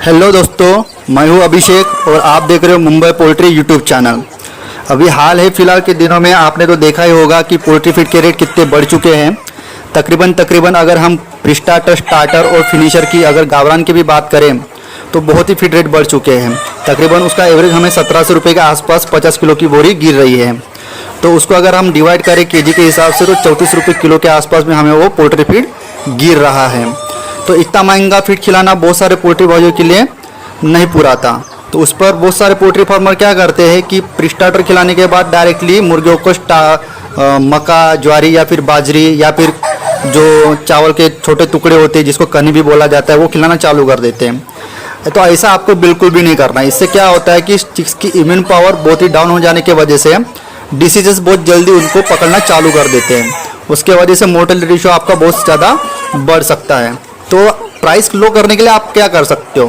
Hello दोस्तों, मैं हूं अभिषेक और आप देख रहे हो मुंबई पोल्ट्री यूट्यूब चैनल। अभी हाल है फिलहाल के दिनों में आपने तो देखा ही होगा कि पोल्ट्री फीड के रेट कितने बढ़ चुके हैं। तकरीबन अगर हम प्री स्टार्टर, स्टार्टर और फिनिशर की अगर गावरान की भी बात करें तो बहुत ही फीड रेट बढ़ चुके हैं। तकरीबन उसका एवरेज हमें 1700 रुपये के आसपास 50 किलो की बोरी गिर रही है। तो उसको अगर हम डिवाइड करें केजी के हिसाब से तो 34 रुपये किलो के आसपास में हमें वो पोल्ट्री फीड गिर रहा है। तो इतना महंगा फीड खिलाना बहुत सारे पोल्ट्री भाइयों के लिए नहीं पूरा था। तो उस पर बहुत सारे पोल्ट्री फार्मर क्या करते हैं कि प्री स्टार्टर खिलाने के बाद डायरेक्टली मुर्गियों को मक्का, ज्वारी या फिर बाजरी या फिर जो चावल के छोटे टुकड़े होते हैं जिसको कनी भी बोला जाता है वो खिलाना चालू कर देते हैं। तो ऐसा आपको बिल्कुल भी नहीं करना। इससे क्या होता है कि चिक्स की इम्यून पावर बहुत ही डाउन हो जाने की वजह से डिसीजेस बहुत जल्दी उनको पकड़ना चालू कर देते हैं। उसके वजह से मोर्टेलिटी रेशियो आपका बहुत ज़्यादा बढ़ सकता है। तो प्राइस लो करने के लिए आप क्या कर सकते हो,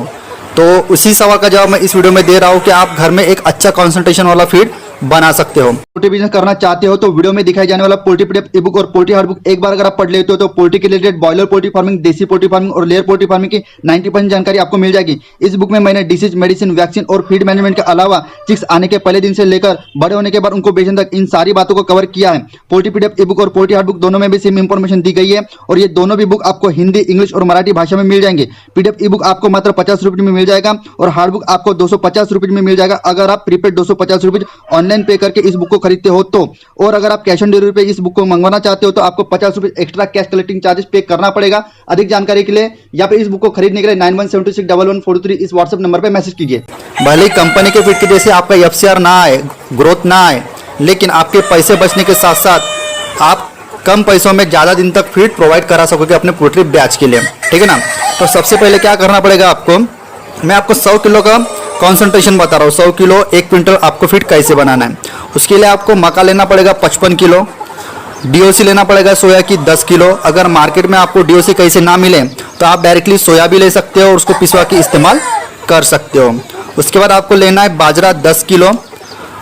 तो उसी सवाल का जवाब मैं इस वीडियो में दे रहा हूँ कि आप घर में एक अच्छा कंसंट्रेशन वाला फीड बना सकते हो। पोल्ट्री बिजनेस करना चाहते हो तो वीडियो में दिखाई जाने वाला पोल्ट्री पीडीएफ ई बुक और पोल्ट्री हार्ड बुक एक बार अगर आप पढ़ लेते हो तो पोल्ट्री के रिलेटेड बॉयलर पोल्ट्री फार्मिंग, देसी पोल्ट्री फार्मिंग और लेयर पोल्ट्री फार्मिंग की 90% जानकारी आपको मिल जाएगी। इस बुक में मैंने डिसीज, मेडिसिन, वैक्सीन और फीड मैनेजमेंट के अलावा चिक्स आने के पहले दिन से लेकर बड़े होने के बाद उनको बेचने तक इन सारी बातों को कवर किया है। पोल्ट्री पीडीएफ ई बुक और पोल्ट्री हार्ड बुक दोनों में भी सेम इंफॉर्मेशन दी गई है और ये दोनों भी बुक आपको हिंदी, इंग्लिश और मराठी भाषा में मिल जाएंगे। पीडीएफ ई बुक आपको मात्र 50 रुपये में मिल जाएगा और हार्ड बुक आपको 250 रुपये में मिल जाएगा अगर आप प्रीपेड 250 रुपये ऑनलाइन पे करके इस बुक को खरीदते हो तो। और अगर आप कैश ऑन डिलीवरी पे इस बुक को मंगवाना चाहते हो तो आपको 50 रुपये एक्स्ट्रा कैश कलेक्टिंग चार्जेस पे करना पड़ेगा। अधिक जानकारी के लिए या फिर इस बुक को खरीदने के लिए 91761143 इस व्हाट्सएप नंबर पे मैसेज कीजिए। भले कंपनी के फीड की जैसे आपका एफसीआर ना आए, ग्रोथ ना आए, लेकिन आपके पैसे बचने के साथ साथ आप कम पैसों में ज़्यादा दिन तक फीड प्रोवाइड करा सकोगे अपने पोल्ट्री बैच के लिए, ठीक है ना। तो सबसे पहले क्या करना पड़ेगा आपको, मैं आपको 100 किलो का कॉन्सेंट्रेशन बता रहा हूँ। 100 किलो 1 क्विंटल आपको फीड कैसे बनाना है। उसके लिए आपको मक्का लेना पड़ेगा 55 किलो, डीओसी लेना पड़ेगा सोया की 10 किलो। अगर मार्केट में आपको डीओसी कैसे ना मिले तो आप डायरेक्टली सोया भी ले सकते हो और उसको पिसवा के इस्तेमाल कर सकते हो। उसके बाद आपको लेना है बाजरा 10 किलो।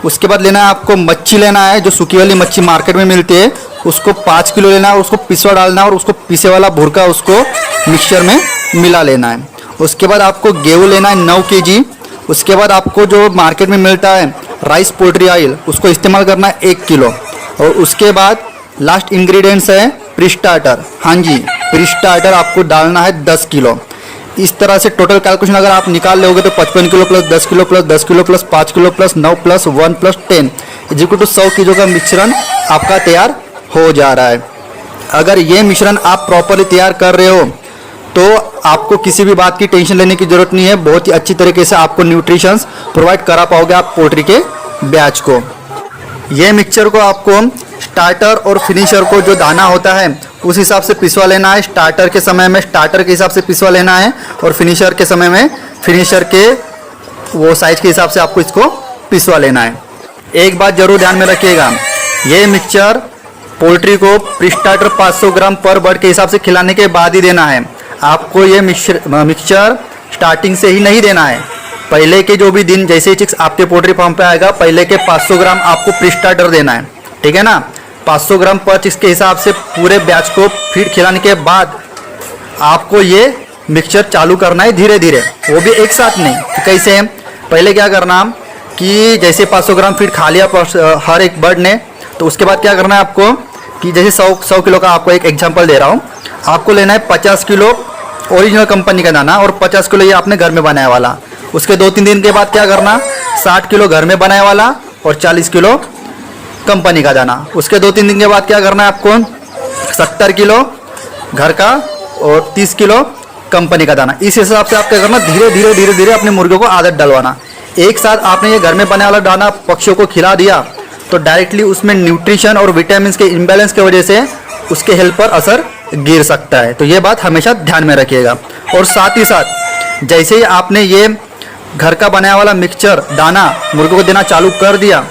उसके बाद लेना है आपको मच्छी लेना है, जो सूखी वाली मच्छी मार्केट में मिलती है उसको 5 किलो लेना है। उसको पिसवा डालना है और उसको पीसे वाला भुरका उसको मिक्सचर में मिला लेना है। उसके बाद आपको गेहूँ लेना है 9 kg। उसके बाद आपको जो मार्केट में मिलता है राइस पोल्ट्री ऑयल उसको इस्तेमाल करना है 1 किलो। और उसके बाद लास्ट इंग्रेडिएंट्स है प्री स्टार्टर। हाँ जी, प्री स्टार्टर आपको डालना है 10 किलो। इस तरह से टोटल कैलकुलेशन अगर आप निकाल लोगे तो 55 kilo plus 10 kilo plus 10 kilo plus 5 kilo plus 9 plus 1 plus 10 equal to 100 kilo का मिश्रण आपका तैयार हो जा रहा है। अगर ये मिश्रण आप प्रॉपरली तैयार कर रहे हो तो आपको किसी भी बात की टेंशन लेने की जरूरत नहीं है। बहुत ही अच्छी तरीके से आपको न्यूट्रिशंस प्रोवाइड करा पाओगे आप पोल्ट्री के बैच को। ये मिक्सचर को आपको स्टार्टर और फिनिशर को जो दाना होता है उस हिसाब से पिसवा लेना है। स्टार्टर के समय में स्टार्टर के हिसाब से पिसवा लेना है और फिनिशर के समय में फिनिशर के वो साइज के हिसाब से आपको इसको पिसवा लेना है। एक बात जरूर ध्यान में रखिएगा, ये मिक्सचर पोल्ट्री को प्री स्टार्टर 500 ग्राम पर बर्ड के हिसाब से खिलाने के बाद ही देना है। आपको ये मिक्सचर स्टार्टिंग से ही नहीं देना है। पहले के जो भी दिन जैसे ही चिक्स आपके पोल्ट्री फार्म पे आएगा पहले के 500 ग्राम आपको प्री स्टार्टर देना है, ठीक है ना। 500 ग्राम पर चिक्स के हिसाब से पूरे बैच को फीड खिलाने के बाद आपको ये मिक्सचर चालू करना है धीरे धीरे, वो भी एक साथ नहीं। तो कैसे, पहले क्या करना कि जैसे 500 ग्राम फीड खा लिया हर एक बर्ड ने, तो उसके बाद क्या करना है आपको कि जैसे 100 किलो का आपको एक एग्जाम्पल दे रहा हूँ। आपको लेना है 50 किलो ओरिजिनल कंपनी का दाना और 50 किलो ये आपने घर में बनाया वाला। उसके 2-3 दिन के बाद क्या करना, 60 किलो घर में बनाया वाला और 40 किलो कंपनी का दाना। उसके 2-3 दिन के बाद क्या करना है आपको, 70 किलो घर का और 30 किलो कंपनी का दाना। इस हिसाब से आप क्या करना, धीरे धीरे धीरे धीरे अपने मुर्गियों को आदत डलवाना। एक साथ आपने ये घर में बनाया वाला दाना पक्षियों को खिला दिया तो डायरेक्टली उसमें न्यूट्रिशन और विटामिन के इम्बैलेंस की वजह से उसके हेल्थ पर असर गिर सकता है। तो ये बात हमेशा ध्यान में रखिएगा। और साथ ही साथ जैसे ही आपने ये घर का बनाया वाला मिक्सचर दाना मुर्गों को देना चालू कर दिया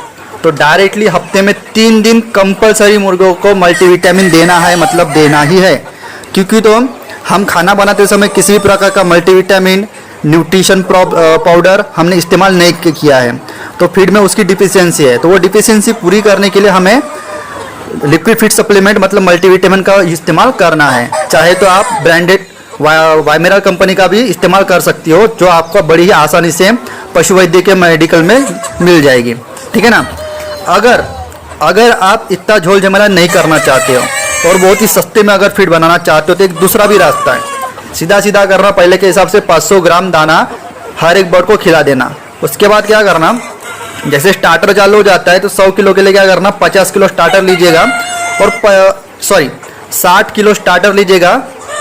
तो डायरेक्टली हफ्ते में 3 दिन कंपलसरी मुर्गों को मल्टीविटामिन देना है, मतलब देना ही है। क्योंकि तो हम खाना बनाते समय किसी भी प्रकार का मल्टीविटामिन, न्यूट्रिशन पाउडर हमने इस्तेमाल नहीं किया है तो फीड में उसकी डिफिशियंसी है। तो वो डिफिशियंसी पूरी करने के लिए हमें लिक्विड फीड सप्लीमेंट मतलब मल्टीविटामिन का इस्तेमाल करना है। चाहे तो आप ब्रांडेड वाइमेरा कंपनी का भी इस्तेमाल कर सकती हो, जो आपको बड़ी ही आसानी से पशु वैद्य के मेडिकल में मिल जाएगी। ठीक है ना। अगर आप इतना झोल झमेला नहीं करना चाहते हो और बहुत ही सस्ते में अगर फीड बनाना चाहते हो तो एक दूसरा भी रास्ता है। सीधा करना, पहले के हिसाब से 500 ग्राम दाना हर एक बर्ड को खिला देना। उसके बाद क्या करना, जैसे स्टार्टर चालू हो जाता है तो 100 किलो के लिए क्या करना, 50 किलो स्टार्टर लीजिएगा और 60 किलो स्टार्टर लीजिएगा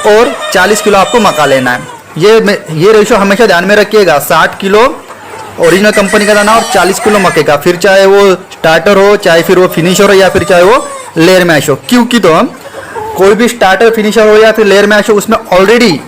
और 40 किलो आपको मका लेना है। ये रेशो हमेशा ध्यान में रखिएगा, 60 किलो ओरिजिनल कंपनी का दाना और 40 किलो मक्के का, फिर चाहे वो स्टार्टर हो, चाहे फिर वो फिनिशर हो, या फिर चाहे वो लेयर मैश हो। क्योंकि तो हम कोई भी स्टार्टर, फिनिशर हो या फिर लेयर मैश हो, उसमें ऑलरेडी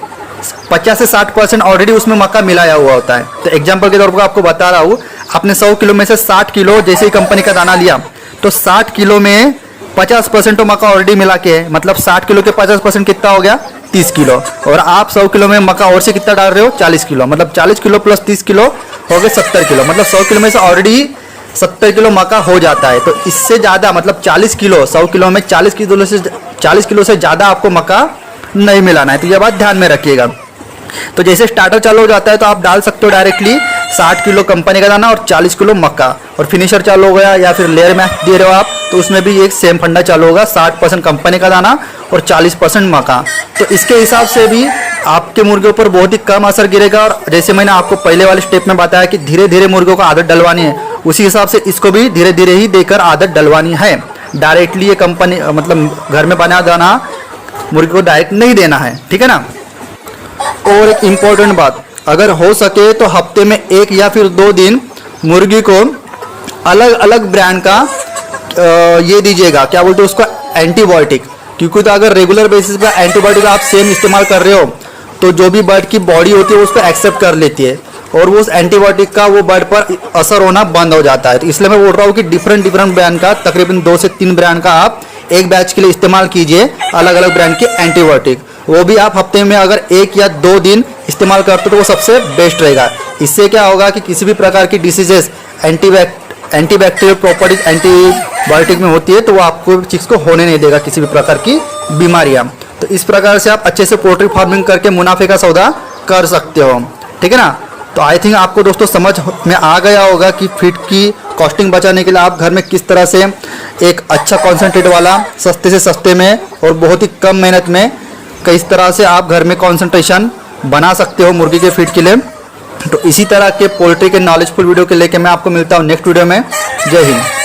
50 से 60% ऑलरेडी उसमें मक्का मिलाया हुआ होता है। तो एग्जांपल के तौर पर आपको बता रहा हूँ, आपने 100 किलो में से 60 किलो जैसे ही कंपनी का दाना लिया तो 60 किलो में 50% तो मक्का ऑलरेडी मिला के है, मतलब 60 किलो के 50% कितना हो गया, 30 किलो। और आप 100 किलो में मक्का और से कितना डाल रहे हो, 40 किलो, मतलब 40 किलो प्लस 30 किलो हो गए 70 किलो, मतलब 100 किलो में से ऑलरेडी 70 किलो मक्का हो जाता है। तो इससे ज़्यादा, मतलब 40 किलो, 100 किलो में 40 किलो से ज़्यादा आपको मक्का नहीं मिलाना है। तो ये बात ध्यान में रखिएगा। तो जैसे स्टार्टर चालू हो जाता है तो आप डाल सकते हो डायरेक्टली 60 किलो कंपनी का दाना और 40 किलो मक्का। और फिनिशर चालू हो गया या फिर लेयर मैच दे रहे हो आप, तो उसमें भी एक सेम फंडा चालू होगा, 60% कंपनी का दाना और 40% मक्का। तो इसके हिसाब से भी आपके मुर्गे पर बहुत ही कम असर गिरेगा। और जैसे मैंने आपको पहले वाले स्टेप में बताया कि धीरे धीरे मुर्गों को आदत डलवानी है, उसी हिसाब से इसको भी धीरे धीरे ही देकर आदत डलवानी है। डायरेक्टली ये कंपनी, मतलब घर में बना दाना मुर्गे को डायरेक्ट नहीं देना है। ठीक है ना। और एक इम्पोर्टेंट बात, अगर हो सके तो हफ्ते में 1 या फिर 2 दिन मुर्गी को अलग अलग ब्रांड का ये दीजिएगा, क्या बोलते हैं उसको, एंटीबायोटिक। क्योंकि तो अगर रेगुलर बेसिस पर एंटीबायोटिक आप सेम इस्तेमाल कर रहे हो तो जो भी बर्ड की बॉडी होती है उसको एक्सेप्ट कर लेती है और वो उस एंटीबायोटिक का वो बर्ड पर असर होना बंद हो जाता है। तो इसलिए मैं बोल रहा हूँ कि डिफरेंट ब्रांड का, तकरीबन 2 से 3 ब्रांड का आप एक बैच के लिए इस्तेमाल कीजिए, अलग अलग ब्रांड के एंटीबायोटिक। वो भी आप हफ्ते में अगर 1 या 2 दिन इस्तेमाल करते हो तो वो सबसे बेस्ट रहेगा। इससे क्या होगा कि किसी भी प्रकार की डिसीजेस एंटीबैक्टीरियल प्रॉपर्टीज एंटीबायोटिक में होती है तो वो आपको चिक्स को होने नहीं देगा किसी भी प्रकार की बीमारियां। तो इस प्रकार से आप अच्छे से पोल्ट्री फार्मिंग करके मुनाफे का सौदा कर सकते हो। ठीक है ना। तो आई थिंक आपको दोस्तों समझ में आ गया होगा कि फीड की कॉस्टिंग बचाने के लिए आप घर में किस तरह से एक अच्छा कॉन्सेंट्रेट वाला सस्ते से सस्ते में और बहुत ही कम मेहनत में किस तरह से आप घर में कॉन्सेंट्रेशन बना सकते हो मुर्गी के फीड के लिए। तो इसी तरह के पोल्ट्री के नॉलेजफुल वीडियो के लेके मैं आपको मिलता हूँ नेक्स्ट वीडियो में। जय हिंद।